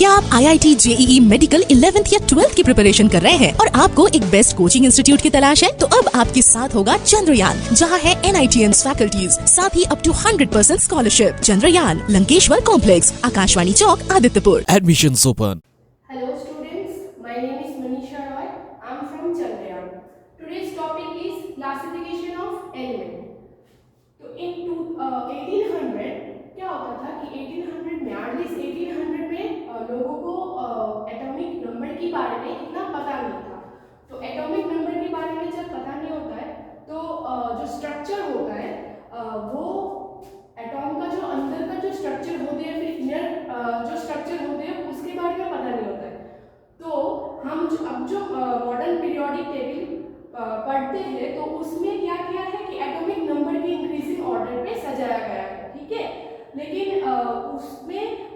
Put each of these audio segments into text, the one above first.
क्या आप IIT JEE medical 11th या 12th की प्रिपरेशन कर रहे हैं और आपको एक बेस्ट कोचिंग इंस्टीट्यूट की तलाश है? तो अब आपके साथ होगा चंद्रयान, जहां है NITS फैकल्टीज, साथ ही up to 100% scholarship. Chandrayaan, Lankeshwar complex, Akashvani Chowk, Adityapur. Admissions open. Hello students, my name is Manisha Roy. I am from Chandrayaan. Today's topic is classification of element. तो in 1800 क्या होता था कि 1800 में एटलीस्ट 1800 में लोगों को एटॉमिक नंबर के बारे में इतना पता नहीं था। तो एटॉमिक नंबर के बारे में जब पता नहीं होता है तो जो स्ट्रक्चर होता है वो एटॉम का जो अंदर का जो स्ट्रक्चर होते हैं फिर इनर जो स्ट्रक्चर होते हैं उसके बारे में पता नहीं होता है। तो हम अब जो मॉडर्न पीरियोडिक टेबल पढ़ते हैं तो उसमें क्या किया है कि एटॉमिक नंबर के इंक्रीजिंग ऑर्डर पे सजाया गया है, ठीक है। लेकिन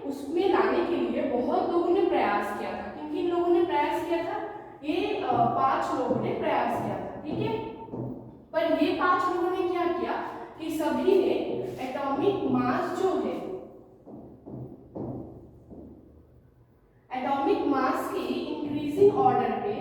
उसमें लाने के लिए बहुत लोगों ने प्रयास किया था। किन किन लोगों ने प्रयास किया था? ये 5 लोगों ने प्रयास किया था, ठीक है। पर ये 5 लोगों ने क्या किया कि सभी ने एटॉमिक मास जो है, एटॉमिक मास की इंक्रीजिंग ऑर्डर पे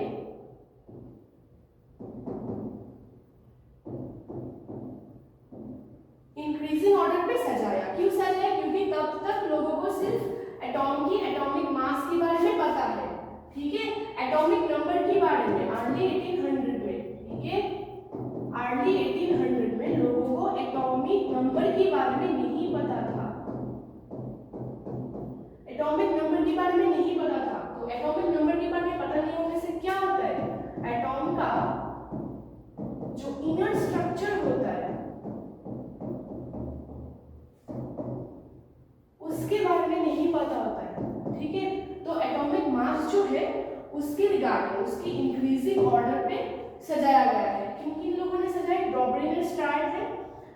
सजाया। क्यों सजाया? क्योंकि तब तक लोगों को सिर्फ एटॉम की एटॉमिक मास के बारे में पता है, ठीक है। एटॉमिक नंबर के बारे में अर्ली 1800 में, ठीक है, अर्ली 1800 में लोगों को एटॉमिक नंबर के बारे में नहीं पता था। एटॉमिक नंबर के बारे में नहीं पता था। तो एटॉमिक नंबर के बारे में पता नहीं होने से क्या होता है? एटॉम का जो इनर स्ट्रक्चर होता है उसके बारे में नहीं पता होता है, ठीक है। तो एटॉमिक मास जो है उसके रिगार्डिंग उसकी इंक्रीजिंग ऑर्डर पे सजाया गया है। किन किन लोगों ने सजाया? डॉबरिनर स्टार्ट है,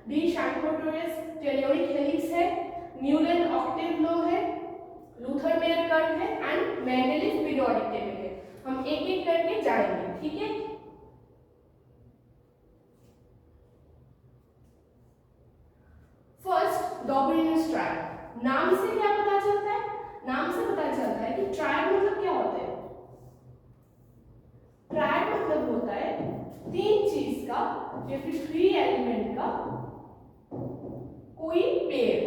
डी शैंकोटोरस टेलियोनिक हेलिक्स है, न्यूलन ऑक्टेव लॉ है, लूथर मेयर कर्व है एंड मेंडेलिव पीरियोडिक टेबल है। हम एक एक करके जाएंगे, ठीक है। First Dobereiner start. नाम से क्या पता चलता है? नाम से पता चलता है कि ट्रायड मतलब क्या होता है? ट्रायड मतलब होता है 3 चीज का या फिर 3 एलिमेंट का कोई पेयर,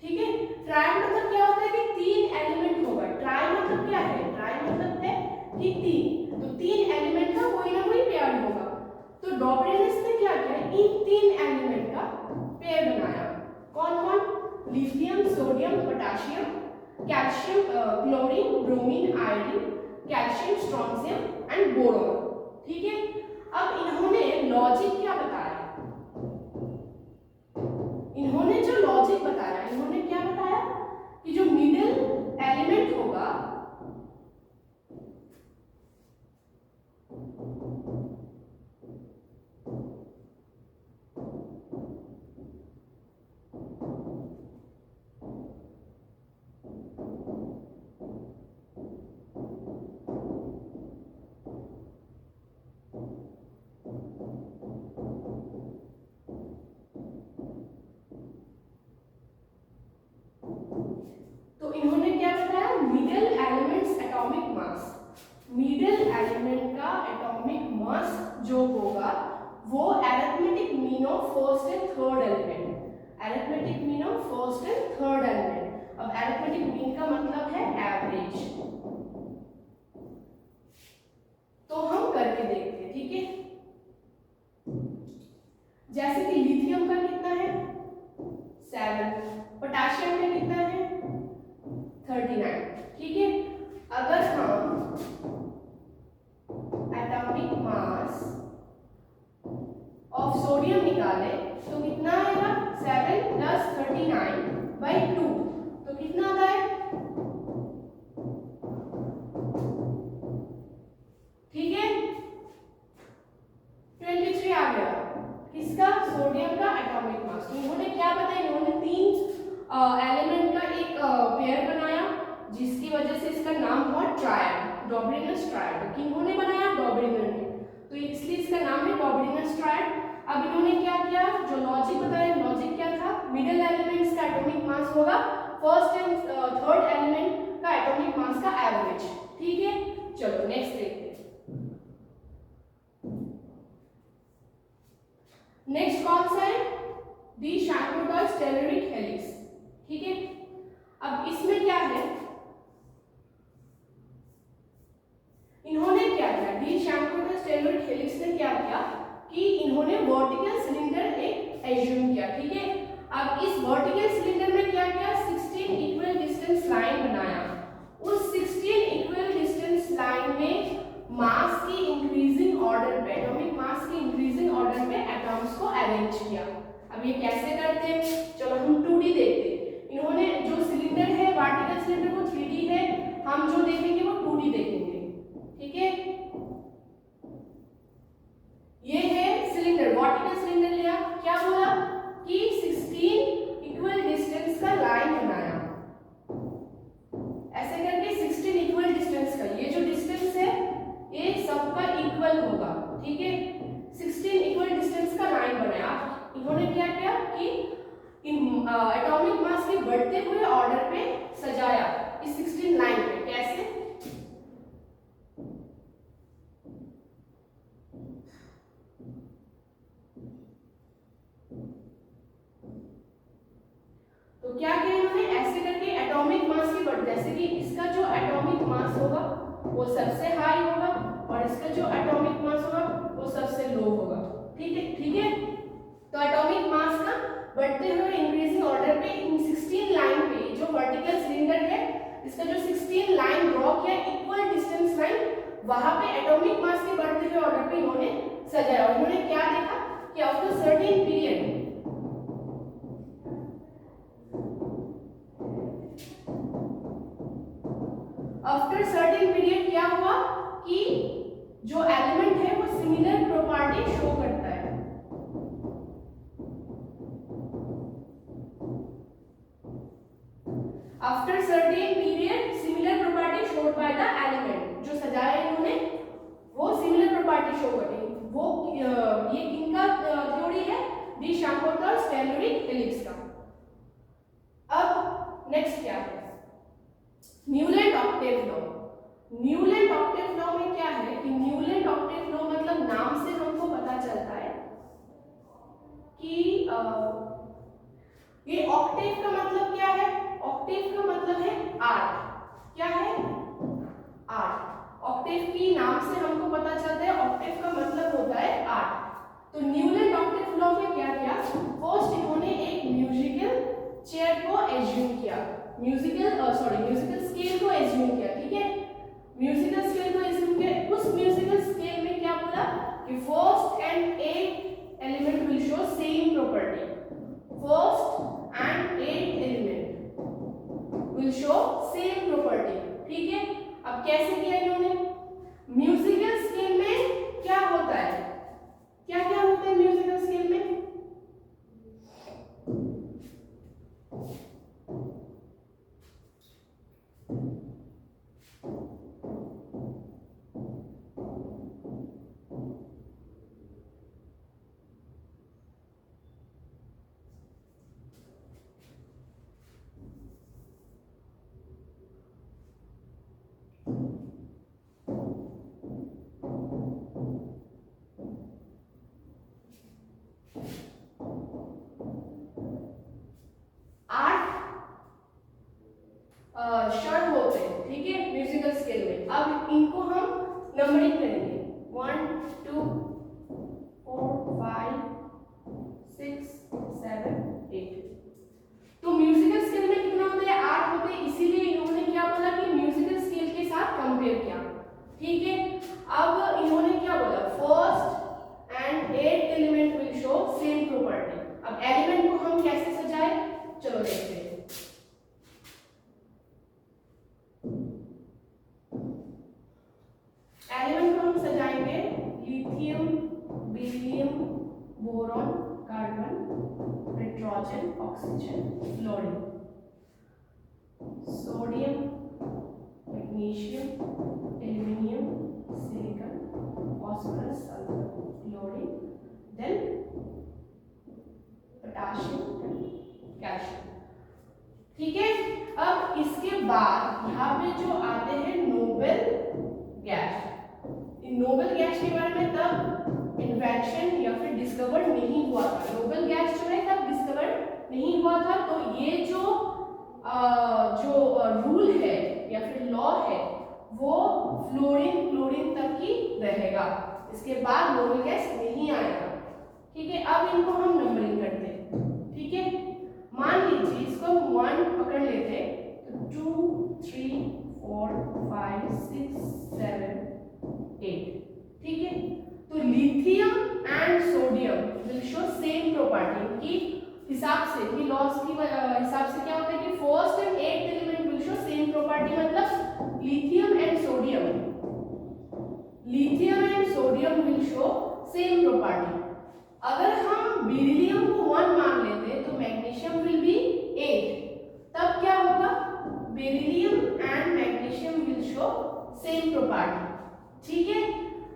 ठीक है। ट्रायड मतलब क्या होता है कि 3 एलिमेंट होगा। ट्राई मतलब क्या है? ट्राई मतलब है कि 3, तो 3 एलिमेंट का कोई ना कोई पेयर होगा। तो डॉबरिनस ने क्या किया? इन 3 एलिमेंट का पेयर बनाया। कौन कौन? Lithium, sodium, potassium, calcium, chlorine, bromine, iodine, calcium, strontium and boron, ठीक है। अब इन्होंने लॉजिक क्या बताया? इन्होंने जो लॉजिक बताया, इन्होंने क्या बताया कि जो मिडिल एलिमेंट होगा मिडिल एलिमेंट का एटॉमिक मास जो होगा वो arithmetic mean of first and third element, arithmetic mean of first and third element. अब अरिथमेटिक मीन का मतलब है एवरेज। तो हम करके देखते हैं, ठीक है। जैसे कि लिथियम का कितना है? 7, पोटेशियम का कितना है? 39, ठीक है। अगर हम एटॉमिक मास ऑफ सोडियम निकाले तो कितना आएगा? 7 + 39/2, तो कितना आता है? ठीक है, 23 आ गया। किसका? सोडियम का एटॉमिक मास। इन्होंने क्या बताया? इन्होंने 3 एलिमेंट का एक पेयर बनाया जिसकी वजह से इसका नाम हुआ ट्रायड, डॉबरिनस ट्रायड। किन्होंने बनाया? डॉबरिनर ने, तो इसलिए इसका नाम है डॉबरिनस ट्रायड। अब इन्होंने क्या किया? जो लॉजिक बताया, लॉजिक क्या था? मिडिल एलिमेंट्स का एटॉमिक मास होगा फर्स्ट एंड थर्ड एलिमेंट का एटॉमिक मास का एवरेज। ठीक है, चलो नेक्स्ट देखते हैं। नेक्स्ट कौन सा है? दी शैंक्रोटॉयज टेलुरिक हेलिक्स। ठीक है, अब इसमें क्या है, इन्होंने क्या किया, दी शैंक्रोटॉयज टेलुरिक हेलिक्स ने क्या किया कि इन्होंने वर्टिकल सिलेंडर एक एज्यूम किया। ठीक है, अब इस वर्टिकल सिलेंडर में क्या किया, 16 इक्वल डिस्टेंस लाइन बनाया। उस 16 इक्वल डिस्टेंस लाइन में मास की इंक्रीजिंग ऑर्डर पे, एटॉमिक मास की इंक्रीजिंग ऑर्डर पे एटॉम्स को अरेंज किया। अब ये कैसे करते हैं, चलो हम 2D देखते हैं। इन्होंने जो सिलेंडर है वर्टिकल सिलेंडर वो 3D है, हम जो देखेंगे वो 2D देखेंगे। ठीक है, ये है सिलेंडर, वर्टिकल सिलेंडर लिया, क्या बोला कि 16 इक्वल डिस्टेंस का लाइन बनाया। ऐसे करके 16 इक्वल डिस्टेंस का, ये जो डिस्टेंस है ये सबका इक्वल होगा। ठीक है, 16 इक्वल डिस्टेंस का लाइन बनाया। इन्होंने क्या किया कि एटॉमिक मास के बढ़ते हुए ऑर्डर पे सजाया इस 16 लाइन पे। कैसे, तो क्या किया इन्होंने, ऐसे करके एटॉमिक मास की बढ़, जैसे कि इसका जो एटॉमिक मास होगा वो सबसे हाई होगा और इसका जो एटॉमिक मास होगा वो सबसे लो होगा। ठीक है, ठीक है, तो एटॉमिक मास का बढ़ते हुए इंक्रीजिंग ऑर्डर पे इन 16 लाइन पे जो वर्टिकल सिलेंडर है इसका जो 16 लाइन ड्रॉ किया इक्वल डिस्टेंस लाइन, वहां पे एटॉमिक मास के बढ़ते हुए ऑर्डर पे इन्होंने सजाया। और इन्होंने क्या देखा कि after certain period, after certain period क्या हुआ कि जो एलिमेंट है वो सिमिलर प्रॉपर्टी शो करता है। After certain period similar property showed by the element, जो सजाया इन्होंने वो सिमिलर प्रॉपर्टी शो करेगी। वो ये किनका थ्योरी है, दी शैंक्रोटॉयज टेलुरिक हेलिक्स का। अब नेक्स्ट क्या है, Newland octave law. Newland octave law में क्या है कि न्यूलैंड ऑक्टेव लॉ मतलब नाम से हमको पता चलता है कि ये ऑक्टेव का मतलब क्या है, ऑक्टेव का मतलब है 8। क्या है, 8। ऑक्टेव की नाम से हमको पता चलता है ऑक्टेव का मतलब होता है 8। तो न्यूलैंड ऑक्टेव लॉ में क्या किया, फर्स्ट इन्होंने एक म्यूजिकल चेयर को एज्यूम किया, म्यूजिकल स्केल को एज्यूम किया। ठीक है, म्यूजिकल स्केल को एज्यूम किया। उस म्यूजिकल स्केल में क्या बोला कि first and 8 element will show same property, first and 8 element will show same property. ठीक है, अब कैसे किया इन्होंने, म्यूजिकल स्केल में क्या होता है, क्या क्या होता है म्यूजिकल स्केल में, शर्ट होते हैं। ठीक है, म्यूजिकल स्केल में। अब इनको हम नंबरिंग करेंगे, 1 2 4 5 6 7 8। तो म्यूजिकल स्केल में कितना होता है, 8 होते हैं, इसीलिए इन्होंने क्या बोला कि म्यूजिकल स्केल के साथ कंपेयर किया। ठीक है, अब इन्होंने क्या बोला, first and 8 element will show same property. अब एलिमेंट को हम कैसे सजाए, चलो देखते हैं। एलिमेंट को हम सजाएंगे lithium, beryllium, boron, carbon, nitrogen, oxygen, fluorine, sodium, magnesium, aluminium, silicon, phosphorus, sulphur, chlorine, then potassium, calcium. ठीक है, बाद यहाँ पे जो आते हैं नोबल गैस। नोबल गैस के बारे में तब इन्वेंशन या फिर डिस्कवर नहीं हुआ था। नोबल गैस जो है तब डिस्कवर नहीं हुआ था। तो ये जो रूल है या फिर लॉ है वो फ्लोरीन क्लोरीन तक ही रहेगा, इसके बाद नोबल गैस नहीं आएगा। ठीक है, अब इनको हम नंबरिंग करते हैं। ठीक है, मान लीजिए इसको हम 1 पकड़ लेते, तो 2 3 4 5 6 7 8। ठीक है, तो lithium and sodium will show same property की हिसाब से, कि लॉस की हिसाब से क्या होता है कि first and 8th element will show same property. मतलब lithium and sodium will show same property. अगर हम बेरिलियम को 1 मान लेते तो मैग्नीशियम विल बी 8, तब क्या होगा, beryllium and magnesium will show same property. ठीक है,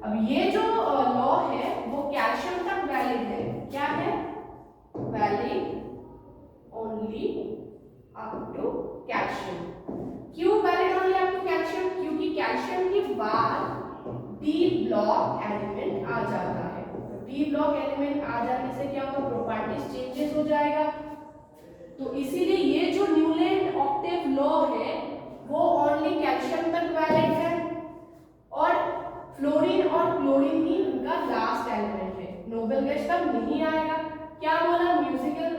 अब ये जो लॉ है वो कैल्शियम तक वैलिड है। क्या है, valid only up to calcium. क्यों valid only up to calcium, क्योंकि कैल्शियम के बाद डी ब्लॉक एलिमेंट आ जाता है। तो डी ब्लॉक एलिमेंट आ जाने से क्या होगा, प्रॉपर्टीज चेंजेस हो जाएगा। तो इसीलिए ये जो न्यूलैंड ऑक्टेव लॉ है वो ओनली कैल्शियम तक वैलिड है, और फ्लोरीन और क्लोरीन ही उनका लास्ट एलिमेंट है। नोबल गैस तब नहीं आएगा। क्या बोला, म्यूजिकल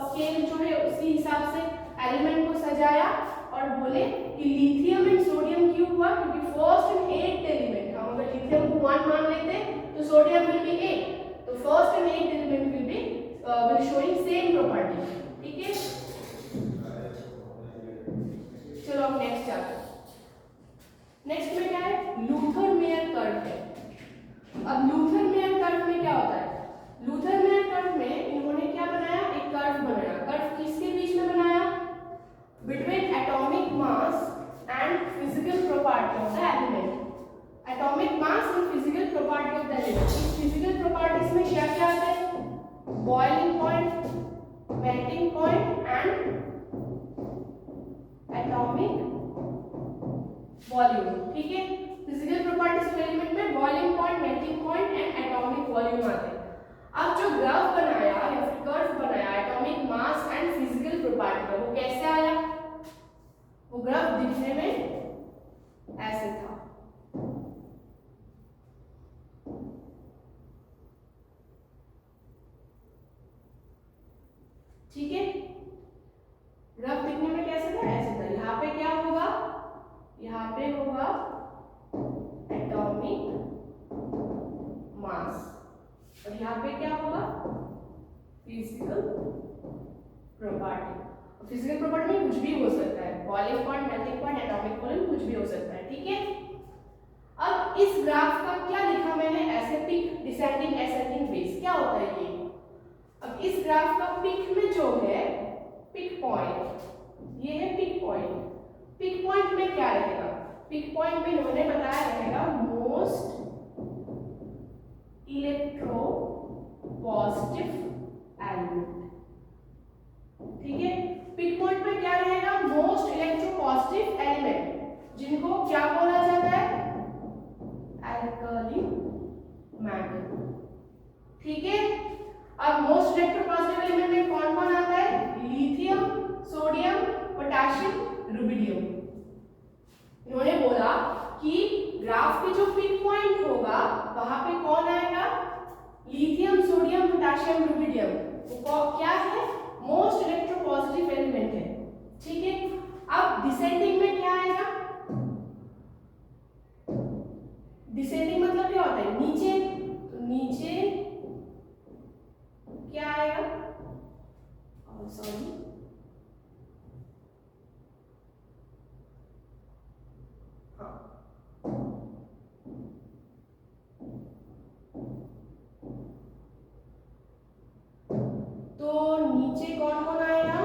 स्केल जो है उसी हिसाब से एलिमेंट को सजाया और बोले कि लिथियम एंड सोडियम क्यों हुआ, क्योंकि फर्स्ट एंड 8th एलिमेंट, हम अगर लिथियम को 1 मान लेते तो सोडियम विल बी 8, तो first and 8th element will showing same property. ठीक है, चलो अब नेक्स्ट जाते हैं। नेक्स्ट में क्या है, लूथर मेयर कर्व है। अब लूथर मेयर कर्व में क्या होता है, लूथर मेयर कर्व में इन्होंने क्या बनाया, एक कर्व बनाया। कर्व किसके बीच में बनाया, between atomic mass and physical property of the element. Atomic mass and physical property of the element. इस फिजिकल प्रॉपर्टीज में क्या क्या आता है, boiling point, melting point and atomic volume. ठीक है, फिजिकल प्रॉपर्टीज ऑफ एलिमेंट में boiling point, melting point and atomic volume आते हैं। अब जो ग्राफ बनाया या फिर कर्व बनाया atomic mass and physical property का, वो कैसे आया, वो ग्राफ दिखने में ऐसे था। ठीक है, ग्राफ दिखने में कैसे था, ऐसे था। यहाँ पे क्या होगा, यहाँ पे होगा एटॉमिक मास और यहाँ पे क्या होगा, फिजिकल प्रॉपर्टी। फिजिकल प्रॉपर्टी में कुछ भी हो सकता है, boiling point, melting point, atomic volume, कुछ भी हो सकता है। ठीक है, अब इस ग्राफ का क्या लिखा मैंने, एसिडिक डिसेंडिंग एसेंडिंग बेस। क्या होता है ये, अब इस ग्राफ का पिक में जो है, पिक पॉइंट, ये है पिक पॉइंट। पिक पॉइंट में क्या रहेगा, पिक पॉइंट में इन्होंने बताया रहेगा मोस्ट इलेक्ट्रो पॉजिटिव एलिमेंट। ठीक है, पिक पॉइंट में क्या रहेगा, मोस्ट इलेक्ट्रो पॉजिटिव एलिमेंट, जिनको क्या बोला जाता है, अल्कली मेटल। ठीक है, अब मोस्ट इलेक्ट्रो पॉजिटिव एलिमेंट में कौन कौन आता है, लिथियम, सोडियम, पोटेशियम, रुबिडियम। इन्होंने बोला कि ग्राफ के जो पिक पॉइंट होगा वहां पे कौन आएगा, लिथियम, सोडियम, पोटेशियम, रुबिडियम। वो क्या है, मोस्ट इलेक्ट्रोपॉजिटिव एलिमेंट है। ठीक है, अब डिसेंडिंग में क्या आएगा, डिसेंडिंग मतलब क्या होता है, नीचे, तो नीचे क्या आएगा, सॉरी तो नीचे कौन कौन आएगा,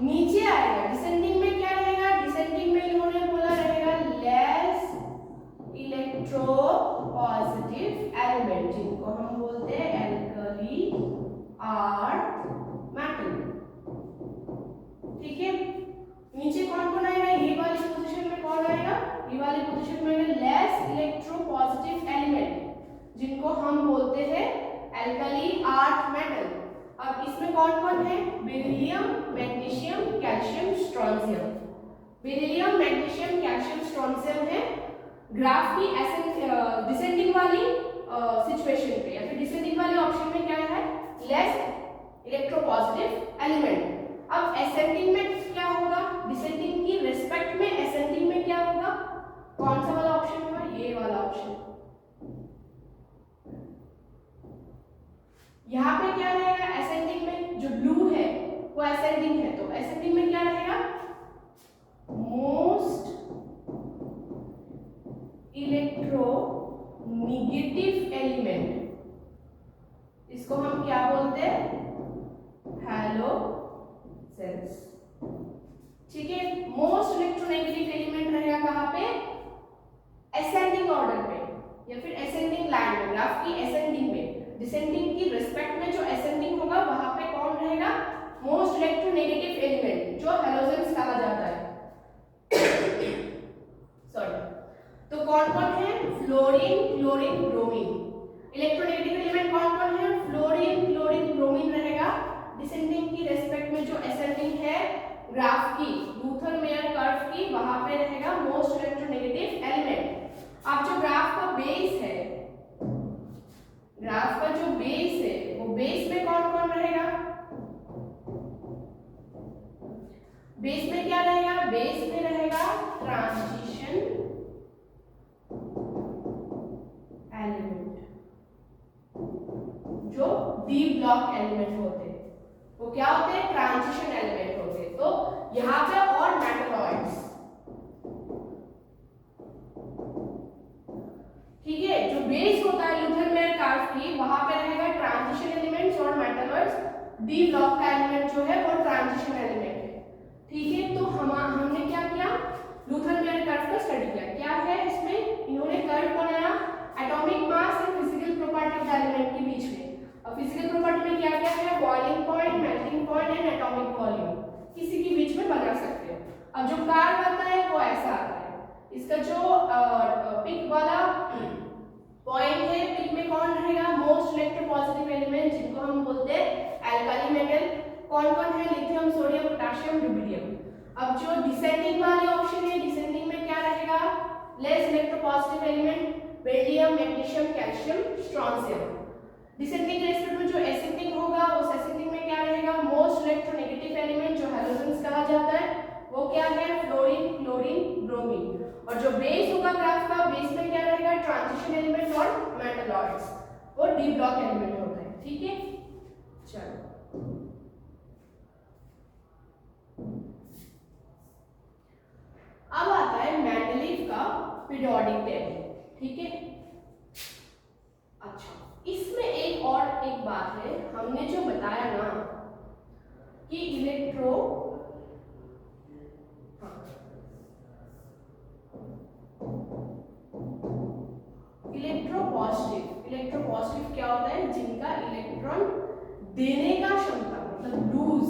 नीचे आएगा। डिसेंडिंग में क्या रहेगा, डिसेंडिंग में इन्होंने बोला रहेगा लेस इलेक्ट्रो पॉजिटिव एलिमेंट, जिनको हम बोलते हैं एल्कली अर्थ मेटल। हम बोलते हैं एल्कली अर्थ मेटल। अब इसमें कौन कौन है? Beryllium, magnesium, calcium, strontium. Beryllium, magnesium, calcium, strontium है ग्राफ की डिसेंडिंग वाली सिचुएशन पे, या फिर डिसेंडिंग वाले ऑप्शन में क्या है? Less electropositive element. अब असेंडिंग में क्या होगा? डिसेंडिंग की रिस्पेक्ट में असेंडिंग में क्या होगा? कौन सा वाला ऑप्शन होगा? ये वाला ऑप्शन। यहाँ पे क्या रहेगा? असेंडिंग में जो ब्लू है वो असेंडिंग है, तो असेंडिंग में क्या रहेगा? मोस्ट इलेक्ट्रो नेगेटिव एलिमेंट, इसको हम क्या बोलते हैं? हैलोजेंस। ठीक है, मोस्ट इलेक्ट्रोनेगेटिव एलिमेंट रहेगा कहाँ पे? असेंडिंग ऑर्डर पे या फिर असेंडिंग लाइन में, ग्राफ की असेंडिंग में। डिसेंडिंग की रिस्पेक्ट में जो असेंडिंग होगा वहां पे कौन रहेगा? मोस्ट इलेक्ट्रोनेगेटिव एलिमेंट, जो हैलोजेंस कहा जाता है। सॉरी, तो कौन कौन है? Fluorine, chlorine, bromine. Electronegative element कौन कौन है? फ्लोरीन, क्लोरीन, ब्रोमीन रहेगा। डिसेंडिंग की रिस्पेक्ट में जो असेंडिंग है ग्राफ की, लूथर मेयर कर्व की, वहां पे रहेगा मोस्ट इलेक्ट्रोनेगेटिव एलिमेंट। अब जो ग्राफ का बेस है, ग्राफ का जो बेस है, वो बेस में कौन कौन रहेगा? बेस में क्या रहेगा? बेस में रहेगा ट्रांजिशन एलिमेंट, जो डी ब्लॉक एलिमेंट होते हैं। वो क्या होते हैं? ट्रांजिशन एलिमेंट होते हैं। तो यहां पे और मेटलॉइड्स, ठीक है, जो बेस होता है लूथर मेयर कर्व की, वहां पे रहेगा ट्रांजिशन एलिमेंट्स और मेटलॉइड्स। डी ब्लॉक का एलिमेंट जो है वो ट्रांजिशन एलिमेंट है। ठीक है, तो हमने क्या किया? लूथर मेयर कर्व का स्टडी किया। क्या है इसमें? इन्होंने कर्व बनाया atomic mass and physical property of element के बीच में। अब फिजिकल प्रॉपर्टी में क्या क्या है? Boiling point, melting point and atomic volume, किसी के बीच में बना सकते हो। अब जो कर्व आता है वो ऐसा आता है। इसका जो पिक वाला पॉइंट है, पिक में कौन रहेगा? मोस्ट इलेक्ट्रोपॉजिटिव एलिमेंट, जिनको हम बोलते हैं एल्काली मेटल। कौन कौन है? Lithium, sodium, potassium, rubidium. अब जो डिसेंडिंग वाले ऑप्शन है, डिसेंडिंग में क्या रहेगा? Less electropositive element, beryllium, magnesium, calcium, strontium. Descending के रेस्पेक्ट में जो एसेंडिंग होगा, उस एसेंडिंग में क्या रहेगा? मोस्ट इलेक्ट्रोनेगेटिव एलिमेंट, जो हैलोजेंस कहा जाता है, वो क्या है? Fluorine, chlorine, bromine. और जो बेस होगा ग्राफ का, बेस में क्या रहेगा? ट्रांजिशन एलिमेंट और मेटलॉइड्स, वो डी ब्लॉक एलिमेंट होता है। ठीक है, चलो अब आता है मेंडलीव का पीरियोडिक टेबल। ठीक है, अच्छा, इसमें एक बात है, हमने जो बताया ना कि इलेक्ट्रो इलेक्ट्रोपॉजिटिव क्या होता है? जिनका इलेक्ट्रॉन देने का क्षमता, मतलब लूज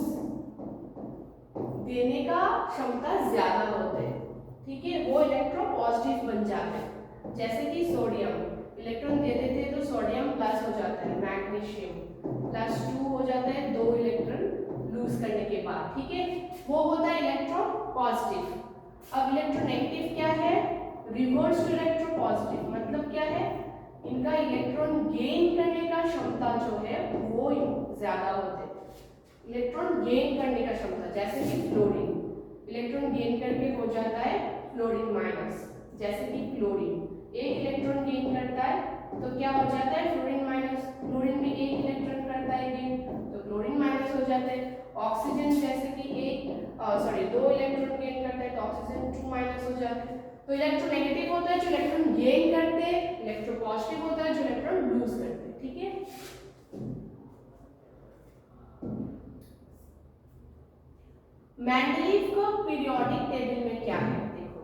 देने का क्षमता ज्यादा होते हैं। ठीक है, वो इलेक्ट्रोपॉजिटिव बन जाते हैं। जैसे कि सोडियम, इलेक्ट्रॉन दे देते हैं तो सोडियम प्लस हो जाता है, मैग्नीशियम +2 हो जाता है 2 इलेक्ट्रॉन लूज करने के बाद। ठीक है, वो होता है इलेक्ट्रोपॉजिटिव। अब इलेक्ट्रोनेगेटिव क्या है? रिवर्स टू इलेक्ट्रोपॉजिटिव, मतलब क्या है? इनका इलेक्ट्रॉन गेन करने का क्षमता जो है वो ज्यादा होते हैं। इलेक्ट्रॉन गेन करने का क्षमता, जैसे कि फ्लोरीन, इलेक्ट्रॉन गेन करके हो जाता है फ्लोरीन माइनस। जैसे कि क्लोरीन, एक इलेक्ट्रॉन गेन करता है तो क्या हो जाता है? Fluorine minus. फ्लोरीन भी एक इलेक्ट्रॉन करता है गेन, तो क्लोरीन माइनस हो जाते हैं। ऑक्सीजन जैसे कि 2 इलेक्ट्रॉन गेन करता है तो ऑक्सीजन 2 माइनस हो जाते हैं। तो इलेक्ट्रोनेगेटिव होता है जो इलेक्ट्रॉन गेन करते हैं, इलेक्ट्रोपॉजिटिव होता है जो इलेक्ट्रॉन लूज करते हैं। ठीक है, मेंडलीव को पीरियोडिक टेबल में क्या है? देखो,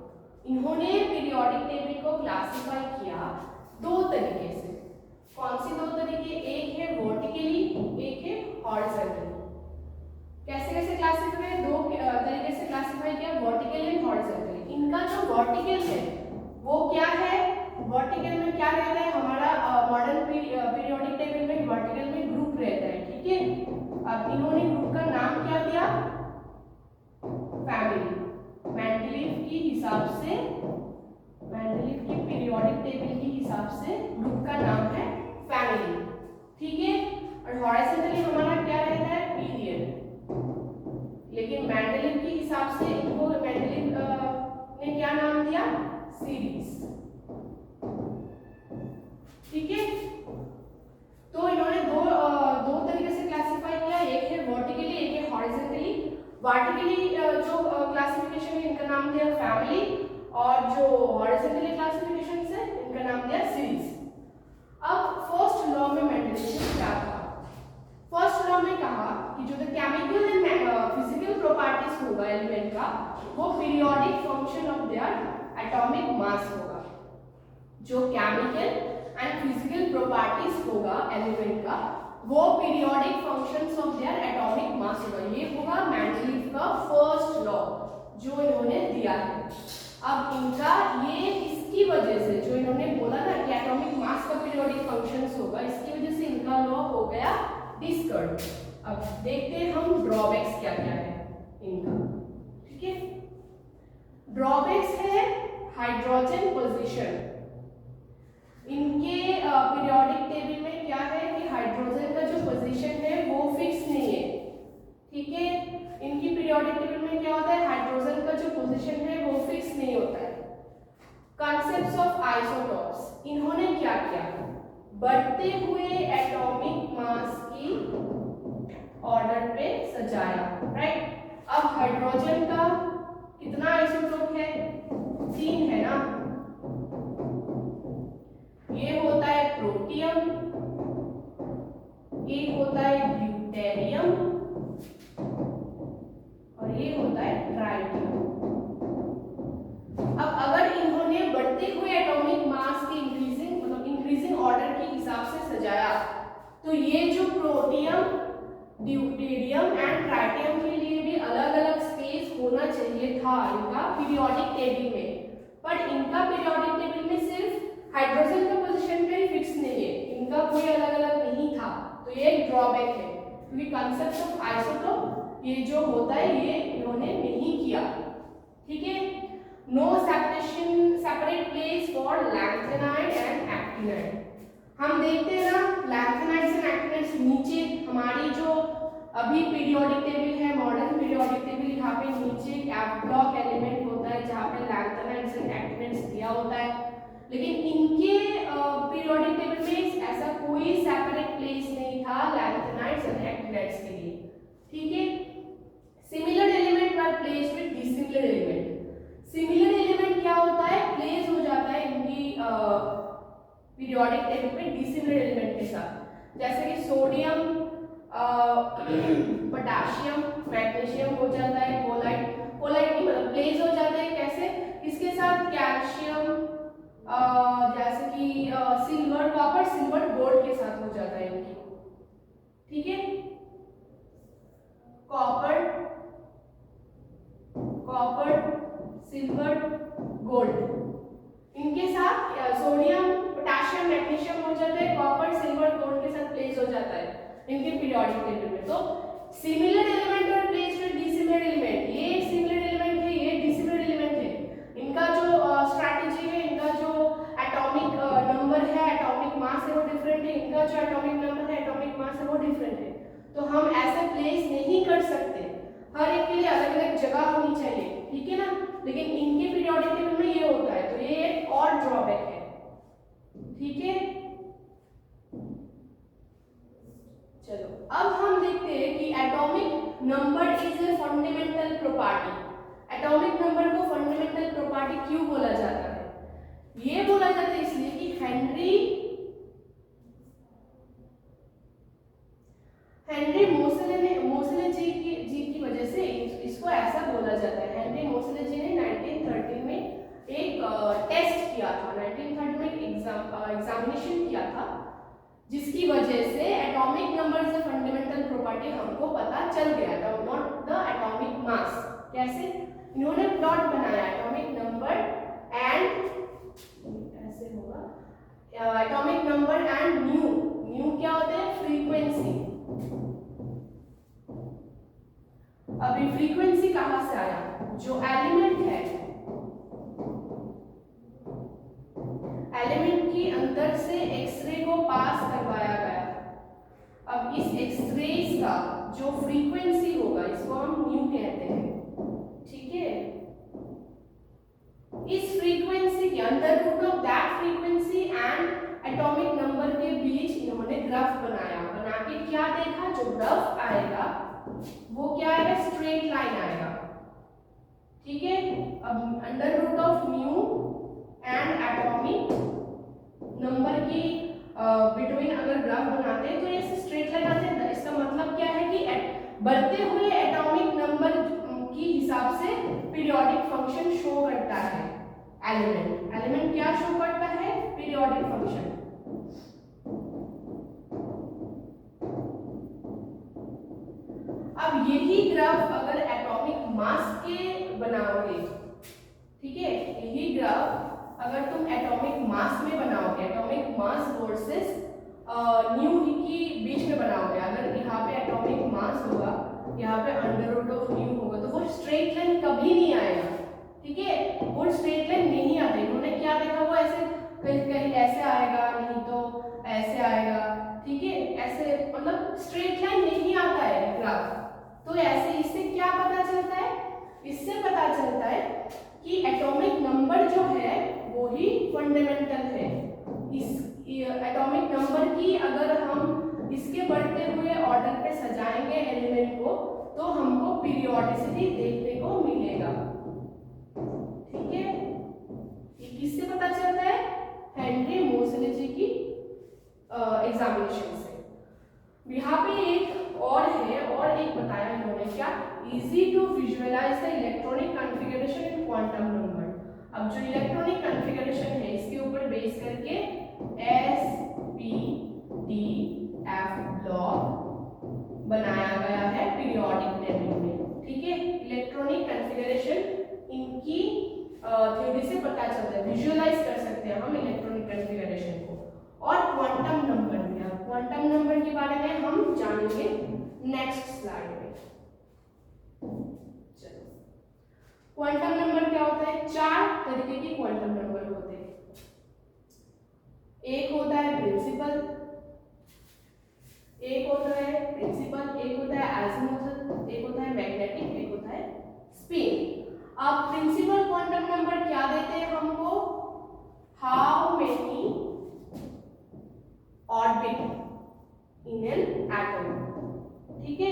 इन्होंने पीरियोडिक टेबल को क्लासिफाई किया 2 तरीके से। कौन सी 2 तरीके? एक है वर्टिकली, एक है हॉरिजॉन्टली। कैसे कैसे क्लासिफाई? 2 तरीके से क्लासिफाई किया, वर्टिकली एंड हॉरिजॉन्टली। इनका जो वर्टिकल है वो क्या है? वर्टिकल में क्या रहता है हमारा मॉडर्न पीरियोडिक टेबल में वर्टिकल में ग्रुप रहता है, ठीक है। अब इन्होंने ग्रुप का नाम क्या दिया, फैमिली। मेंडलीव की हिसाब से, मेंडलीव की पीरियोडिक टेबल के हिसाब से ग्रुप का नाम है फैमिली, ठीक है। और हॉरिजॉन्टली हमारा क्या रहता है, पीरियड। लेकिन मेंडलीव के हिसाब से इनको मेंडलीव ने क्या नाम दिया, सीरीज, ठीक है। तो इन्होंने दो तरीके से क्लासिफाई किया, एक है वर्टिकली, एक है हॉरिजॉन्टली। वर्टिकली जो क्लासिफिकेशन है इनका नाम दिया फैमिली, और जो हॉरिजॉन्टली क्लासिफिकेशन है इनका नाम दिया सीरीज। अब फर्स्ट लॉ में मेंडलीव ने क्या कहा, फर्स्ट लॉ में कहा कि जो the chemical and physical properties होगा एलिमेंट का, वो periodic function of their atomic mass होगा। जो केमिकल एंड फिजिकल प्रॉपर्टीज होगा एलिमेंट का, वो periodic functions of their atomic mass होगा। ये होगा मेंडलीव का फर्स्ट लॉ जो इन्होंने दिया है। अब इनका ये इसकी वजह से जो इन्होंने बोला ना कि एटॉमिक मास का पीरियोडिक फंक्शंस होगा, इसकी वजह से इनका लॉ हो गया डिस्कर्ड। अब देखते हैं हम ड्रॉबैक्स क्या क्या है इनका, ठीक है। ड्रॉबैक्स है हाइड्रोजन पोजीशन। इनके पीरियोडिक टेबल में क्या है कि हाइड्रोजन का जो पोजीशन है वो फिक्स नहीं है, ठीक है। इनकी पीरियोडिक टेबल में क्या होता है, हाइड्रोजन का जो पोजीशन है वो फिक्स नहीं होता है। कॉन्सेप्ट्स ऑफ आइसोटॉप्स, इन्होंने क्या किया, बढ़ते हुए एटॉमिक मास की ऑर्डर पे सजाया, राइट। अब हाइड्रोजन का कितना आइसोटॉप है, 3 है ना। ये होता है प्रोटियम, एक होता है ड्यूटेरियम, और ये होता है ट्राइटियम। अब अगर इन्होंने बढ़ते हुए एटॉमिक मास के इंक्रीजिंग मतलब इंक्रीजिंग ऑर्डर के हिसाब से सजाया, तो ये जो प्रोटियम, ड्यूटेरियम एंड ट्राइटियम के लिए भी अलग अलग स्पेस होना चाहिए था इनका पीरियोडिक टेबल में, पर इनका पीरियोडिक टेबल में सिर्फ हाइड्रोजन का पोजीशन पे फिक्स नहीं है, इनका कोई अलग अलग नहीं था। तो ये एक ड्रॉबैक है, क्योंकि कॉन्सेप्ट ऑफ आइसोटोप ये जो होता है ये इन्होंने नहीं किया, ठीक है। No separate place for lanthanide and actinide. हम देखते हैं ना लैंथेनाइड्स एंड एक्टिनाइड्स नीचे हमारी जो अभी पीरियोडिक टेबल है, मॉडर्न पीरियोडिक टेबल, यहाँ पे नीचे F ब्लॉक एलिमेंट होता है जहाँ पे लैंथेनाइड्स एंड एक्टिनाइड्स दिया होता है। लेकिन इनके पीरियोडिक टेबल में ऐसा कोई सेपरेट प्लेस नहीं था लैंथेनाइड्स एंड एक्टिनाइड्स के लिए, ठीक है। Similar element were placed with dissimilar element. Similar element क्या होता है, प्लेस हो जाता है इनकी पीरियोडिक टेबल में डिसिमिलर एलिमेंट के साथ, जैसे कि सोडियम, पोटेशियम, मैग्नीशियम हो जाता है, कोलाइट नहीं मतलब प्लेस हो जाते हैं कैसे, इसके साथ कैल्शियम, जैसे कि सिल्वर, कॉपर, सिल्वर, गोल्ड के साथ हो जाता है इनकी, ठीक है। कॉपर, सिल्वर, गोल्ड, इनके साथ सोडियम, पोटेशियम, मैग्नीशियम हो जाता है, कॉपर, सिल्वर, गोल्ड के साथ प्लेस हो जाता है इनके पीरियोडिक टेबल में। तो सिमिलर एलिमेंट और प्लेस विद डिसिमिलर एलिमेंट, ये एक सिमिलर एलिमेंट है, ये डिसिमिलर एलिमेंट है। इनका जो स्ट्रैटेजी है, इनका जो एटॉमिक नंबर है, एटॉमिक मास है वो डिफरेंट है, इनका जो एटॉमिक नंबर है, एटॉमिक मास है वो डिफरेंट है। तो हम ऐसे प्लेस नहीं कर सकते, हर एक के लिए अलग अलग जगह होनी चाहिए, ठीक है ना। लेकिन इनके पीरियोडिक टेबल में ये होता है, तो ये एक और ड्रॉबैक है, ठीक है। चलो अब हम देखते हैं कि atomic number is a fundamental property. Atomic number को फंडामेंटल प्रॉपर्टी क्यों बोला जाता है, ये बोला जाता है इसलिए कि हेनरी मोसले जी की वजह से इसको ऐसा बोला जाता है। हेनरी मोसले जी ने 1913 में एक टेस्ट किया था, 1913 में एग्जामिनेशन किया था, जिसकी वजह से atomic number is a fundamental property हमको पता चल गया था, नॉट द एटॉमिक मास। कैसे, इन्होंने प्लॉट बनाया एटॉमिक नंबर एंड ऐसे होगा atomic number and new. New क्या होता है? फ्रीक्वेंसी। अभी फ्रीक्वेंसी कहां से आया? जो एलिमेंट है, एलिमेंट की अंदर से एक्सरे को पास करवाया गया। अब इस एक्सरेज का जो फ्रीक्वेंसी होगा इसको हम न्यू कहते हैं, ठीक है। इस फ्रीक्वेंसी के under root of that frequency and atomic number के बीच इन्होंने ग्राफ बनाया। बना के क्या देखा? जो ग्राफ आएगा वो क्या आएगा? स्ट्रेट लाइन आएगा, ठीक है। अब under root of new and atomic number की बिटवीन अगर ग्राफ बनाते हैं तो ये स्ट्रेट लाइन आते हैं। इसका मतलब क्या है कि बढ़ते हुए एटॉमिक नंबर की हिसाब से पीरियोडिक फंक्शन शो करता है। एलिमेंट क्या शो करता है? Periodic function. अब यही ग्राफ अगर एटॉमिक मास के बनाओगे, ठीक है, यही ग्राफ अगर तुम एटॉमिक मास में बनाओगे, एटॉमिक मास वर्सेस न्यू की बीच में बनाओगे, अगर यहाँ पे एटॉमिक मास होगा, यहाँ पे अंडर रूट ऑफ न्यू होगा, तो वो स्ट्रेट लाइन कभी नहीं आएगा, ठीक है। वो स्ट्रेट लाइन नहीं आता। इन्होंने क्या देखा? वो ऐसे कहीं ऐसे आएगा, नहीं तो ऐसे आएगा, ठीक है। ऐसे मतलब स्ट्रेट लाइन नहीं आता है ग्राफ। तो ऐसे इससे क्या पता चलता है? इससे पता चलता है कि एटॉमिक नंबर जो है वो ही फंडामेंटल है। इस एटॉमिक नंबर की अगर हम इसके बढ़ते हुए ऑर्डर पे सजाएंगे एलिमेंट को, तो हमको पीरियोडिसिटी देखने को मिलेगा, ठीक है। ये किससे पता चलता है? हेनरी मोसले जी की एग्जामिनेशन से। यहाँ पे एक और है, और एक बताया इन्होंने क्या? Easy to visualise the electronic configuration in quantum number. अब जो इलेक्ट्रॉनिक कॉन्फ़िगरेशन है इसके ऊपर बेस करके s p d f block बनाया गया है पीरियोडिक टेबल में, ठीक है। इलेक्ट्रॉनिक कॉन्फ़िगरेशन इनकी थ्योरी से पता चलता है, विजुअलाइज कर सकते हैं हम इलेक्ट्रॉनिक कॉन्फ़िगरेशन को। और क्वांटम नंबर में, क्वांटम नंबर के बारे में हम जानेंगे नेक्स्ट स्लाइड में। चलो, क्वांटम नंबर क्या होता है? 4 तरीके के क्वांटम नंबर होते हैं। एक होता है प्रिंसिपल, एक होता है एजिमुथल, एक होता है मैग्नेटिक, एक होता है स्पिन। अब प्रिंसिपल क्वांटम नंबर क्या देते हैं हमको? How many orbit in an atom, ठीक है।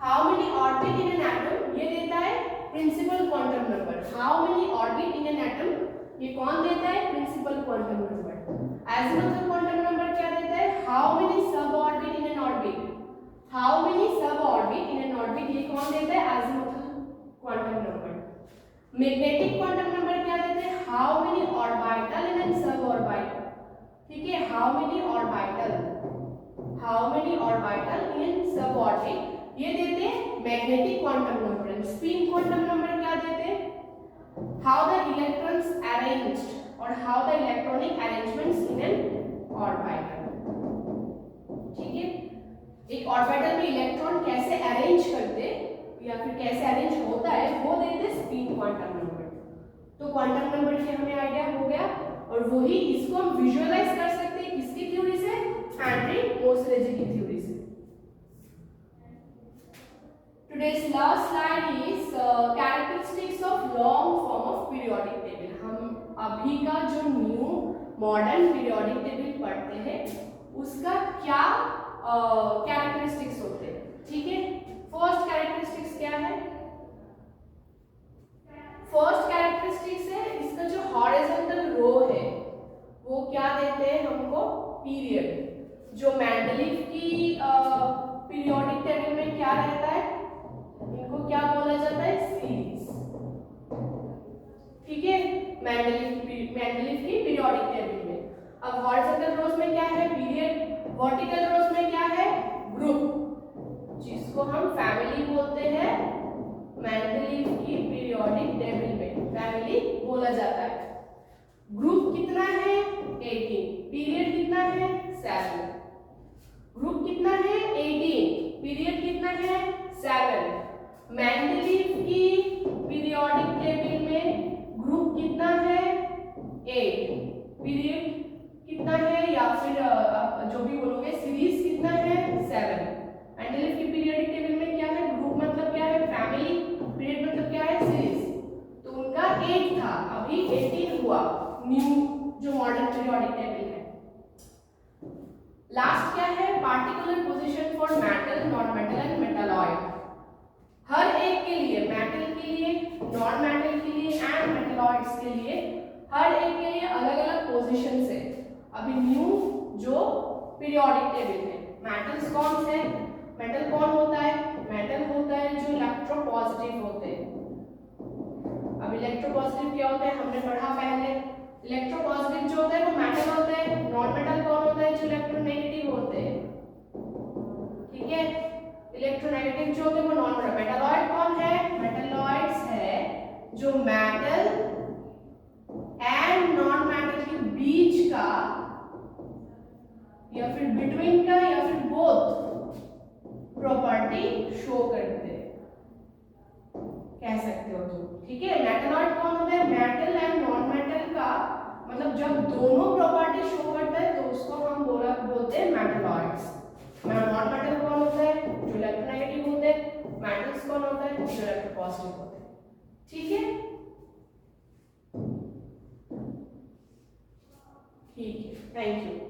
How many orbit in an atom ये देता है principal quantum number. How many orbit in an atom ये कौन देता है? Principal quantum number. Azimuthal quantum number क्या देता है? How many sub orbit in an orbit. How many sub orbit in an orbit ये कौन देता है? Azimuthal quantum number. Magnetic quantum number क्या देते हैं? How many orbital in an सब ऑर्बिट, ठीक है। How many orbital in an सब ऑर्बिट ये देते हैं magnetic quantum number. Spin quantum number क्या देते हैं? हाउ द इलेक्ट्रॉन्स अरेंज्ड और how the electronic arrangements in an orbital, ठीक है। एक ऑर्बिटल में इलेक्ट्रॉन कैसे अरेंज करते या फिर कैसे अरेंज होता है वो देते स्पिन क्वांटम नंबर। तो क्वांटम नंबर की हमें आइडिया हो गया, और वही इसको हम विजुअलाइज कर सकते हैं किसकी थ्योरी से? हेनरी मोसले जी की थ्योरी से। Today's last slide is characteristics of long form of periodic table. हम अभी का जो न्यू मॉडर्न पीरियोडिक टेबल पढ़ते हैं उसका क्या कैरेक्टरिस्टिक्स होते हैं, ठीक है। फर्स्ट कैरेक्टरिस्टिक्स क्या है? फर्स्ट कैरेक्टरिस्टिक्स है इसका जो हॉरिजॉन्टल रो है वो क्या देते हैं हमको? पीरियड। जो मेंडलीव की पीरियोडिक टेबल में क्या रहता है? इनको क्या बोला जाता है? सीरीज, ठीक है। मेंडलीव की पीरियोडिक टेबल में अब हॉरिजॉन्टल रोज में क्या है? पीरियड। वर्टिकल रोज में क्या है? ग्रुप, जिसको हम फैमिली बोलते हैं। मेंडलीव की पीरियोडिक टेबल में फैमिली बोला जाता है। ग्रुप कितना है? 18। 7। ग्रुप कितना है 18, पीरियड कितना है 7। मेंडलीव की पीरियोडिक टेबल में ग्रुप कितना है 8, पीरियड कितना है या फिर जो भी बोलोगे सीरीज कितना है 7। मेंडलीव की पीरियोडिक टेबल में क्या है, ग्रुप मतलब क्या है फैमिली, पीरियड मतलब क्या है सीरीज। तो उनका 8 था, अभी 18 हुआ न्यू जो मॉडर्न पीरियोडिक टेबल है। लास्ट क्या है, particular position for metal, non metal and metalloid. हर एक के लिए, मेटल के लिए, नॉन मेटल के लिए एंड मेटालॉइड्स के लिए, हर एक के लिए अलग अलग पोजीशन है। अभी न्यू जो पीरियोडिक टेबल है, मेटल्स कौन से, मेटल कौन होता है, मेटल होता है जो इलेक्ट्रोपॉजिटिव होते हैं। अब इलेक्ट्रोपॉजिटिव क्या होता है हमने पढ़ा पहले, इलेक्ट्रोपॉजिटिव जो होता है वो मेटल होता है। नॉन मेटल कौन होता है, जो इलेक्ट्रोनेगेटिव होते हैं, ठीक है। इलेक्ट्रोनेगेटिव जो होते हैं वो नॉन मेटल। मेटालॉइड कौन है, मेटालॉइड्स है जो मेटल एंड नॉन मेटल के बीच का या फिर बिटवीन का या फिर बोथ प्रॉपर्टी शो करते हैं, कह सकते हो तुम, ठीक है। मेटालॉइड कौन होता है, मेटल एंड नॉन मेटल का मतलब जब दोनों प्रॉपर्टी शो करता है तो उसको हम बोलते हैं मेटालॉइड्स। नॉन मेटल कौन होता है, जो इलेक्ट्रोनेगेटिव होते हैं। मेटल्स कौन होता है, जो इलेक्ट्रोपॉजिटिव होते हैं, ठीक है। ठीक है, थैंक यू।